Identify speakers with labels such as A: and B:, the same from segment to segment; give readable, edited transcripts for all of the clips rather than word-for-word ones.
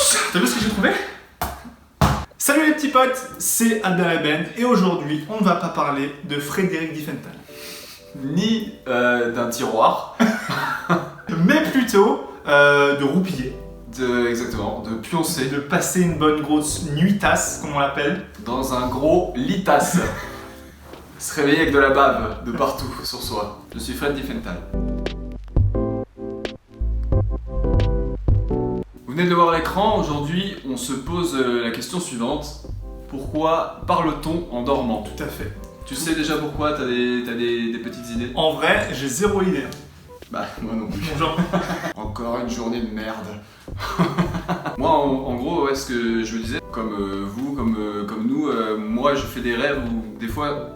A: tous! T'as vu ce que j'ai trouvé? Salut les petits potes, c'est Albert Eben et aujourd'hui on ne va pas parler de Frédéric Diffenthal.
B: Ni d'un tiroir,
A: Mais plutôt de roupiller.
B: Exactement, de pioncer
A: De passer une bonne grosse nuitasse, comme on l'appelle.
B: dans un gros litasse. Se réveiller avec de la bave de partout sur soi. Je suis Fred Diffenthal. Vous venez de le voir à l'écran, aujourd'hui on se pose la question suivante. Pourquoi parle-t-on en dormant?
A: Tout à fait.
B: Tu sais déjà pourquoi? T'as des petites idées?
A: En vrai, j'ai zéro idée.
B: Bah, moi non plus.
A: Genre,
B: Encore une journée de merde. Moi, en gros, ouais, ce que je me disais, comme vous, comme nous, moi je fais des rêves où des fois,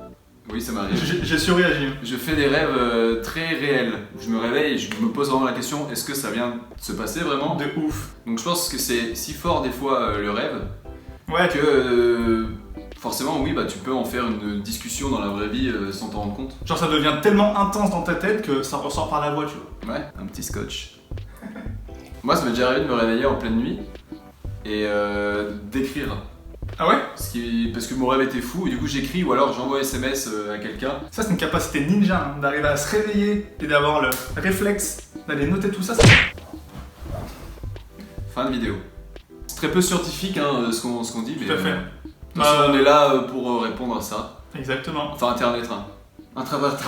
B: oui ça m'arrive,
A: j'ai surréagi.
B: je fais des rêves très réels. Je me réveille et je me pose vraiment la question, est-ce que ça vient de se passer vraiment?
A: De ouf.
B: Donc je pense que c'est si fort des fois le rêve,
A: Ouais,
B: que forcément oui, bah tu peux en faire une discussion dans la vraie vie sans t'en rendre compte.
A: genre ça devient tellement intense dans ta tête que ça ressort par la voix, tu vois.
B: Ouais, un petit scotch. Moi, ça m'est déjà arrivé de me réveiller en pleine nuit et d'écrire.
A: Ah ouais?
B: Parce que mon rêve était fou, et du coup j'écris ou alors j'envoie SMS à quelqu'un.
A: Ça, c'est une capacité ninja, hein, d'arriver à se réveiller et d'avoir le réflexe d'aller noter tout ça.
B: Fin de vidéo. C'est très peu scientifique hein, ce qu'on dit, mais
A: Tout à fait.
B: on est là pour répondre à ça.
A: Exactement.
B: Enfin, Internet. Internet.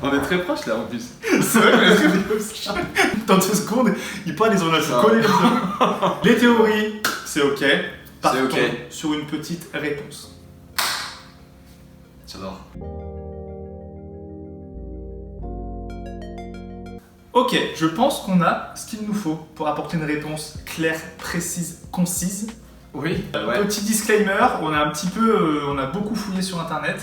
B: On est très proches là en plus.
A: C'est vrai que dans 2 secondes, ils parlent, ils ont la se coller comme ça. Les théories, c'est ok. Partons
B: ok.
A: sur une petite réponse.
B: J'adore.
A: Ok, je pense qu'on a ce qu'il nous faut pour apporter une réponse claire, précise, concise.
B: Oui. Ouais.
A: Petit disclaimer, on a beaucoup fouillé sur internet.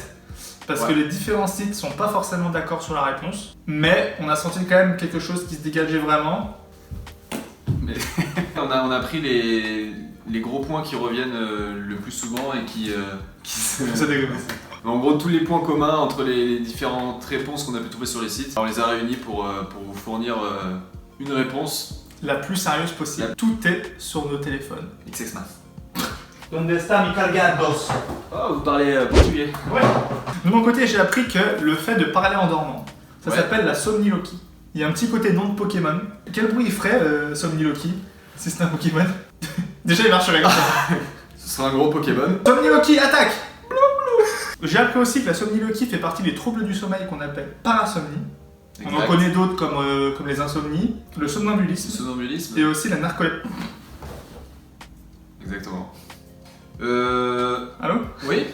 A: Parce
B: Ouais.
A: que les différents sites sont pas forcément d'accord sur la réponse. Mais on a senti quand même quelque chose qui se dégageait vraiment.
B: Mais on a pris les gros points qui reviennent le plus souvent et qui
A: Ça dégueule.
B: En gros, tous les points communs entre les différentes réponses qu'on a pu trouver sur les sites, on les a réunis pour vous fournir une réponse.
A: La plus sérieuse possible. Tout est sur nos téléphones.
B: XXMath.
A: Donde está mi cargados?
B: Oh, vous parlez portugais.
A: Ouais. De mon côté, j'ai appris que le fait de parler en dormant, ça
B: Ouais.
A: s'appelle la somniloquie. Il y a un petit côté nom de Pokémon. Quel bruit il ferait, somniloquie, si c'était un Pokémon? Déjà, il marcherait comme ça.
B: Ce sera un gros Pokémon.
A: Somniloquie, attaque! J'ai appris aussi que la somniloquie fait partie des troubles du sommeil qu'on appelle parasomnie. On en
B: Exact.
A: connaît d'autres comme les insomnies, le
B: Le
A: somnambulisme
B: somnambulisme.
A: et aussi la narcolepsie.
B: Exactement.
A: Allô?
B: Oui.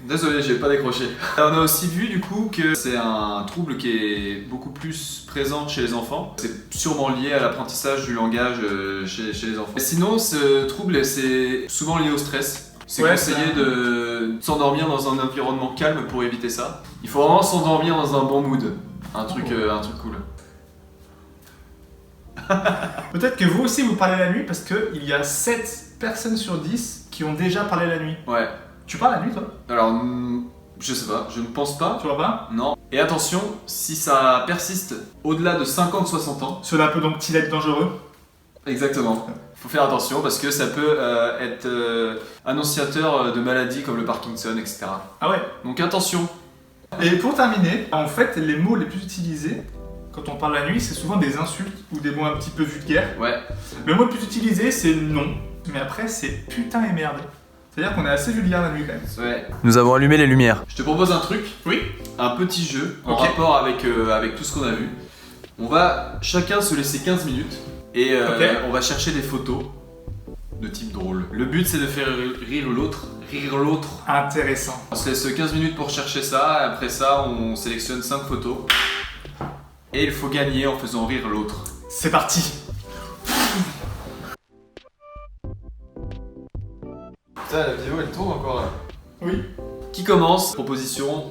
B: Désolé, j'ai pas décroché. On a aussi vu du coup que c'est un trouble qui est beaucoup plus présent chez les enfants. C'est sûrement lié à l'apprentissage du langage chez les enfants. Et sinon, ce trouble, c'est souvent lié au stress. C'est
A: Ouais,
B: conseillé
A: ça.
B: de s'endormir dans un environnement calme pour éviter ça. Il faut vraiment s'endormir dans un bon mood. Un truc cool.
A: Peut-être que vous aussi vous parlez la nuit parce qu'il y a 7 personnes sur 10 qui ont déjà parlé la nuit.
B: Ouais.
A: Tu parles la nuit toi?
B: Alors, je sais pas, je ne pense pas.
A: Tu vois pas?
B: Non. Et attention, si ça persiste au-delà de 50-60 ans,
A: Cela peut donc-il être dangereux?
B: exactement. Faut faire attention parce que ça peut être annonciateur de maladies comme le Parkinson, etc.
A: Ah ouais.
B: Donc attention.
A: Et pour terminer, en fait, les mots les plus utilisés quand on parle la nuit, c'est souvent des insultes ou des mots un petit peu vulgaires.
B: Ouais.
A: Le mot le plus utilisé, c'est non. Mais après, c'est putain et merde. C'est-à-dire qu'on est assez vulgaire la nuit quand même.
B: Ouais.
C: Nous avons allumé les lumières.
B: Je te propose un truc,
A: Oui.
B: un petit jeu en
A: Ok.
B: rapport avec tout ce qu'on a vu. On va chacun se laisser 15 minutes et
A: Ok.
B: on va chercher des photos de type drôle. Le but c'est de faire rire l'autre.
A: Intéressant.
B: On se laisse 15 minutes pour chercher ça, et après ça on sélectionne 5 photos. Et il faut gagner en faisant rire l'autre.
A: C'est parti.
B: Putain, la vidéo elle tourne encore là.
A: Oui.
B: Qui commence? Proposition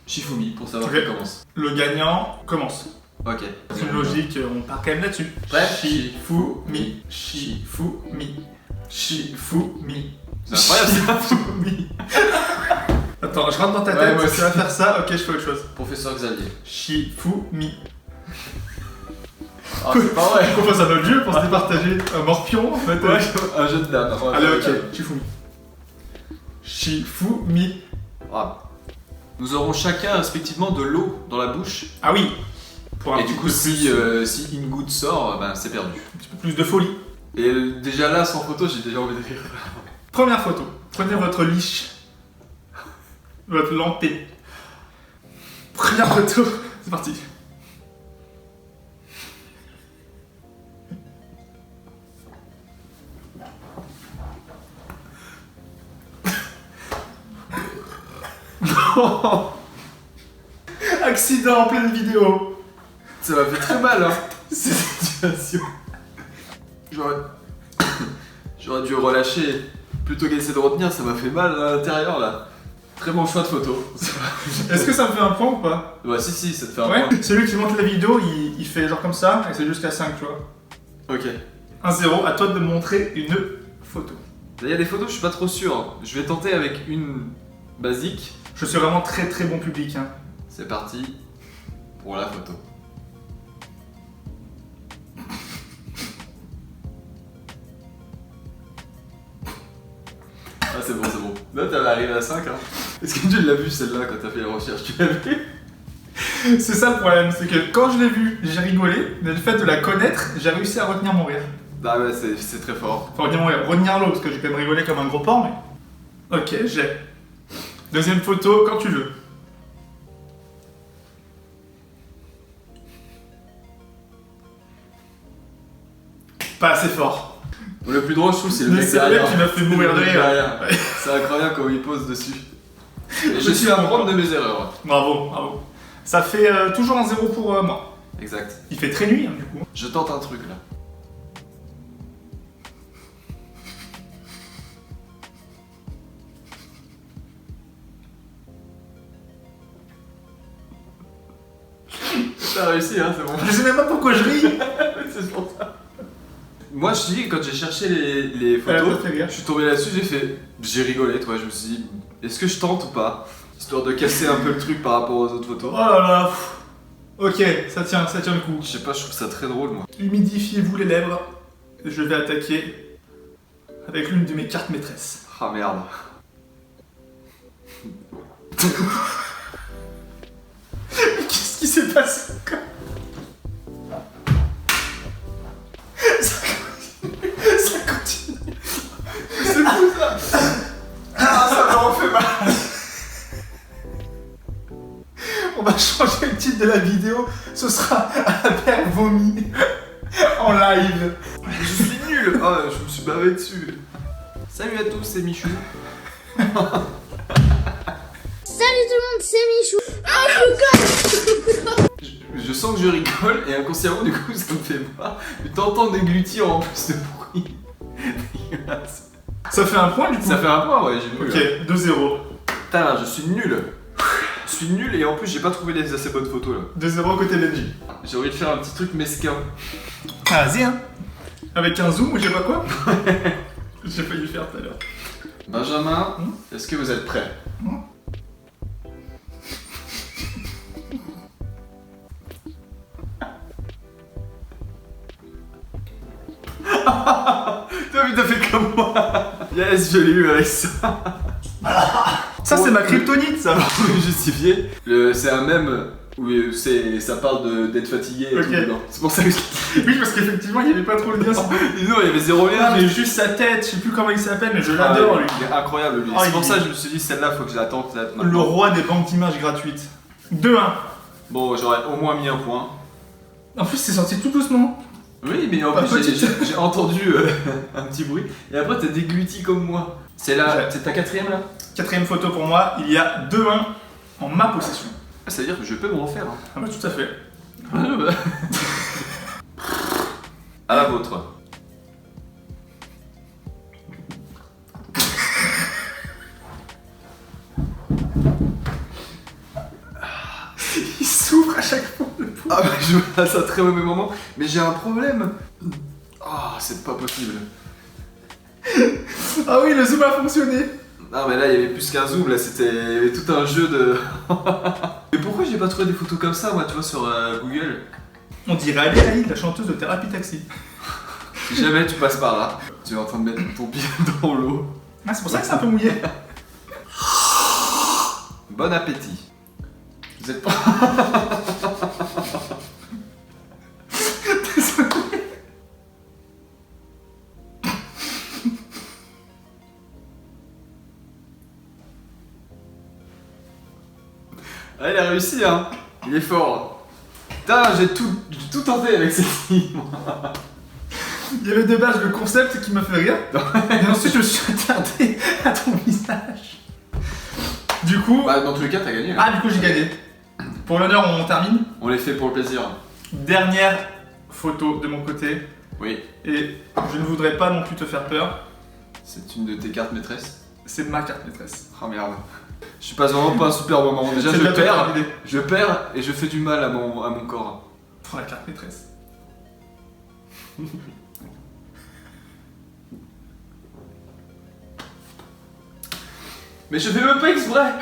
B: Shifumi pour savoir
A: Ok.
B: qui commence.
A: Le gagnant commence.
B: Ok.
A: C'est une logique, on part quand même là-dessus.
B: Prêt?
A: Shifumi. Shifumi. Shifumi.
B: C'est incroyable ça.
A: Shifumi. Attends, je rentre dans ta
B: Ouais,
A: tête,
B: moi
A: tu
B: aussi.
A: vas faire ça, ok, je fais autre chose.
B: Professeur Xavier.
A: Shifumi.
B: Ah, c'est pas vrai.
A: Qu'on fasse un autre jeu pour se départager. Un morpion, en fait.
B: Ouais, un jeu de dames.
A: Allez, ok, Shifumi. Shifumi.
B: Ah. Nous aurons chacun respectivement de l'eau dans la bouche.
A: Ah oui. Pour un
B: Et
A: petit
B: du coup,
A: peu
B: si
A: plus,
B: Ingood sort, ben, c'est perdu.
A: un petit peu plus de folie.
B: Et déjà là, sans photo, j'ai déjà envie de rire.
A: Première photo. Prenez votre liche. Votre lampée. Première photo. C'est parti. Accident en pleine vidéo.
B: Ça m'a fait très mal, hein, cette situation. J'aurais dû relâcher plutôt qu'essayer de retenir, ça m'a fait mal à l'intérieur là. Très bon choix de photo.
A: Est-ce que ça me fait un point ou pas?
B: Ouais, si, ça te fait un
A: Ouais.
B: point.
A: Celui qui monte la vidéo, il fait genre comme ça, et c'est jusqu'à 5, tu vois.
B: Ok.
A: 1-0, à toi de me montrer une photo.
B: Là, il y a des photos, je suis pas trop sûr. Je vais tenter avec une basique.
A: Je suis vraiment très très bon public. Hein.
B: C'est parti pour la photo. Ah, c'est bon. Là, t'avais arrivé à 5, hein. Est-ce que tu l'as vu celle-là quand t'as fait les recherches? Tu l'as vu?
A: C'est ça le problème, c'est que quand je l'ai vue, j'ai rigolé, mais le fait de la connaître, j'ai réussi à retenir mon rire.
B: Ah ouais, c'est très fort.
A: Enfin, retenir mon rire, retenir l'eau, parce que j'ai quand même rigolé comme un gros porc, mais... Ok, j'ai. Deuxième photo, quand tu veux. Pas assez fort.
B: Le plus drôle, je trouve, c'est le
A: Mais
B: mec
A: c'est le
B: derrière.
A: mec qui m'a fait mourir de
B: Le mec
A: rire.
B: derrière.
A: Ouais.
B: C'est incroyable comment il pose dessus. Et je suis à prendre de mes erreurs.
A: Bravo, bravo. Ça fait toujours un 0 pour moi.
B: Exact.
A: Il fait très nuit, hein, du coup.
B: Je tente un truc là. T'as réussi, hein, c'est bon.
A: Je sais même pas pourquoi je ris.
B: C'est pour ça. Moi, je te dis, quand j'ai cherché les
A: Elle a
B: photos,
A: pas fait gaffe.
B: je suis tombé là-dessus, j'ai rigolé, toi. Je me suis dit, est-ce que je tente ou pas? Histoire de casser un peu le truc par rapport aux autres photos.
A: Oh là là. Pff. Ok, ça tient le coup.
B: Je sais pas, je trouve ça très drôle, moi.
A: Humidifiez-vous les lèvres. Je vais attaquer avec l'une de mes cartes maîtresses.
B: Ah merde.
A: Qu'est-ce qui s'est passé encore? Ça continue.
B: C'est fou ça. Ah, ça me refait mal.
A: On va changer le titre de la vidéo. Ce sera Albert vomi en live.
B: Je suis nul. Oh, je me suis bavé dessus. Salut à tous, c'est Michou.
C: Salut tout le monde, c'est Michou.
B: Je sens que je rigole et inconsciemment du coup ça me fait mal. Mais t'entends déglutir en plus de bruit. Dégueulasse.
A: Ça fait un point du coup.
B: Ça fait un point, ouais, j'ai vu.
A: Ok, 2-0.
B: Putain, je suis nul. Je suis nul et en plus j'ai pas trouvé les assez bonnes photos là.
A: 2-0 côté Benji.
B: J'ai envie de faire un petit truc mesquin.
A: Ah, vas-y hein. Avec un zoom ou je sais pas quoi. J'ai failli le faire tout à l'heure.
B: Benjamin, est-ce que vous êtes prêts? T'as fait comme moi. Yes, je l'ai eu avec ça.
A: Ça c'est ma kryptonite ça.
B: Justifié. C'est un mème où ça parle d'être fatigué et
A: Ok.
B: tout dedans. C'est pour ça que je...
A: Oui parce qu'effectivement il y avait pas trop le lien.
B: Dis-nous, il y avait zéro lien.
A: Ah mais juste sa tête, je sais plus comment il s'appelle mais je l'adore lui.
B: Il est incroyable lui.
A: Ah,
B: C'est
A: il
B: pour
A: est-
B: ça que je me suis dit celle-là faut que je la tente là,
A: Le
B: maintenant.
A: roi des banques d'images gratuites. 2-1.
B: Bon, j'aurais au moins mis un point.
A: En plus c'est sorti tout doucement.
B: Oui, mais en
A: Pas
B: plus
A: petite.
B: j'ai entendu un petit bruit. Et après t'as dégluti comme moi. C'est là, c'est ta quatrième là?
A: Quatrième photo pour moi, il y a 2-1 en ma possession.
B: Ah, ça veut dire que je peux m'en refaire. Hein.
A: Ah bah tout à fait.
B: À la vôtre.
A: Il souffre à chaque fois le pauvre.
B: Ah bah je passe un très mauvais moment, mais j'ai un problème. Ah, c'est pas possible.
A: Ah oui le zoom a fonctionné.
B: Non mais là il y avait plus qu'un zoom, là c'était tout un jeu de... Mais pourquoi j'ai pas trouvé des photos comme ça moi tu vois sur Google?
A: On dirait Ali Haïd, la chanteuse de Thérapie Taxi.
B: Si jamais tu passes par là, tu es en train de mettre ton pied dans l'eau.
A: Ah, c'est pour ça que c'est un peu mouillé.
B: Bon appétit. Vous êtes pas... Ah, il a réussi, hein. Il est fort. Putain, j'ai tout tenté avec cette fille, moi.
A: Il y avait de base le concept qui m'a fait rire. Et ensuite, je me suis attardé à ton visage. Du coup.
B: Bah, dans tous les cas, t'as gagné. Hein.
A: Ah, du coup, j'ai gagné. Pour l'honneur, on termine.
B: On les fait pour le plaisir.
A: Dernière photo de mon côté.
B: Oui.
A: Et je ne voudrais pas non plus te faire peur.
B: C'est une de tes cartes maîtresses.
A: C'est ma carte maîtresse.
B: Oh merde. Je passe vraiment pas un super moment. Déjà,
A: C'est bientôt terminé.
B: je perds et je fais du mal à mon corps.
A: Pour la carte maîtresse.
B: Mais je fais même pas exprès.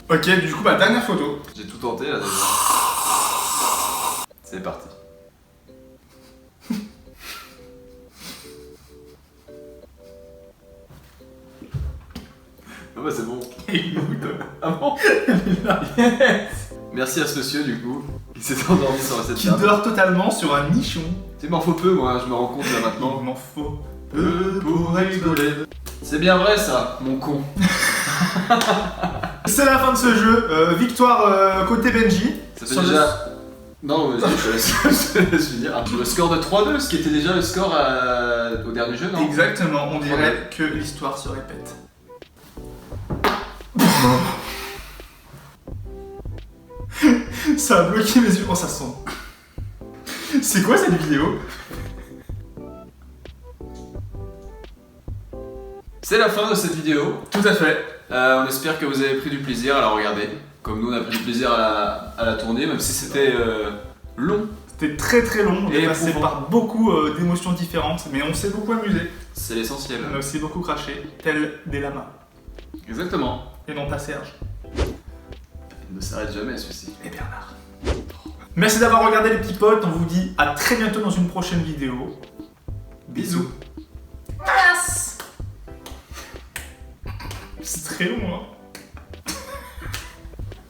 A: Ok, du coup, ma dernière photo.
B: J'ai tout tenté là déjà. C'est parti. Ah bah c'est bon. Ah bon? Yes. Merci à ce monsieur du coup, qui s'est endormi sur cette
A: Qui
B: table.
A: dort totalement sur un nichon.
B: Tu m'en faut peu moi, je me rends compte là
A: Il
B: maintenant.
A: m'en faut peu pour rigoler.
B: C'est bien vrai ça, mon con.
A: C'est la fin de ce jeu. Victoire côté Benji.
B: Ça fait
A: Sur le-
B: déjà... Non, vas-y, je te laisse finir. Le score de 3-2, ce qui était déjà le score au dernier jeu, non?
A: Exactement, on dirait que l'histoire se répète. Ça a bloqué mes yeux. Oh, ça sent. C'est quoi cette vidéo?
B: C'est la fin de cette vidéo.
A: Tout à fait.
B: On espère que vous avez pris du plaisir à la regarder. Comme nous, on a pris du plaisir à la tourner, même si c'était long.
A: C'était très très long, on est
B: Et
A: passé
B: éprouvant.
A: par beaucoup d'émotions différentes, mais on s'est beaucoup amusé.
B: C'est l'essentiel.
A: On a aussi beaucoup craché, tel des lamas.
B: Exactement.
A: Et non pas Serge.
B: Il ne s'arrête jamais celui-ci.
A: Et Bernard. Merci d'avoir regardé les petits potes, on vous dit à très bientôt dans une prochaine vidéo.
B: Bisous.
A: C'est très long, hein.